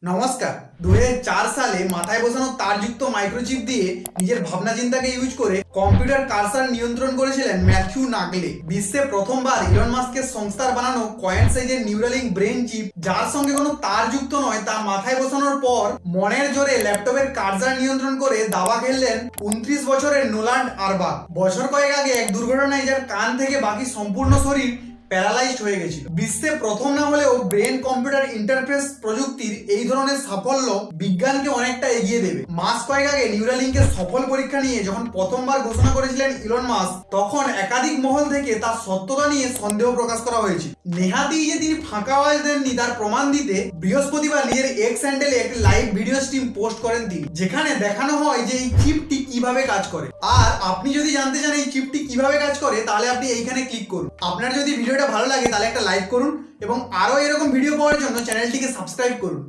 নমস্কার। 2004 সালে মাথায় বসানো তারযুক্ত মাইক্রোচিপ দিয়ে নিজের ভাবনা চিন্তাকে ইউজ করে কম্পিউটার কার্সার নিয়ন্ত্রণ করেছিলেন ম্যাথিউ নাগলে। বিশ্বে প্রথমবার ইলন মাস্কের সংস্থার বানানো কয়েন সাইজের নিউরালিঙ্ক ব্রেন চিপ, যার সঙ্গে কোনো তার যুক্ত নয়, তা মাথায় বসানোর পর মনের জোরে ল্যাপটপের কার্সার নিয়ন্ত্রণ করে দাবা খেললেন 29 বছরের নোলান্ড আরবাক। বছর কয়েক আগে এক দুর্ঘটনায় যার কান থেকে বাকি সম্পূর্ণ শরীর প্যারালাইজড হয়ে গেছিল। বিশ্বে প্রথম না হলেও ব্রেন কম্পিউটার ইন্টারফেস প্রযুক্তির এই ধরনের সাফল্য বিজ্ঞানকে অনেকটা এগিয়ে দেবে। মাস কয়েক আগে নিউরালিঙ্কের সফল পরীক্ষা নিয়ে যখন প্রথমবার ঘোষণা করেছিলেন ইলন মাস্ক, তখন একাধিক মহল থেকে তার সত্যতা নিয়ে সন্দেহ প্রকাশ করা হয়েছিল। নেহাতেই যে তিনি ফাঁকা আওয়াজ দেননি তার প্রমাণ দিতে বৃহস্পতিবার নিজের এক্স হ্যান্ডেলে একটি লাইভ ভিডিও স্ট্রিম পোস্ট করেন তিনি, যেখানে দেখানো হয় যে এই চিপটি কিভাবে কাজ করে। আর আপনি যদি জানতে চান এই চিপটি কিভাবে কাজ করে, তাহলে আপনি এইখানে ক্লিক করুন। আপনার যদি ভিডিওটা ভালো লাগে তাহলে একটা লাইক করুন এবং আরো এরকম ভিডিও পাওয়ার জন্য চ্যানেলটিকে সাবস্ক্রাইব করুন।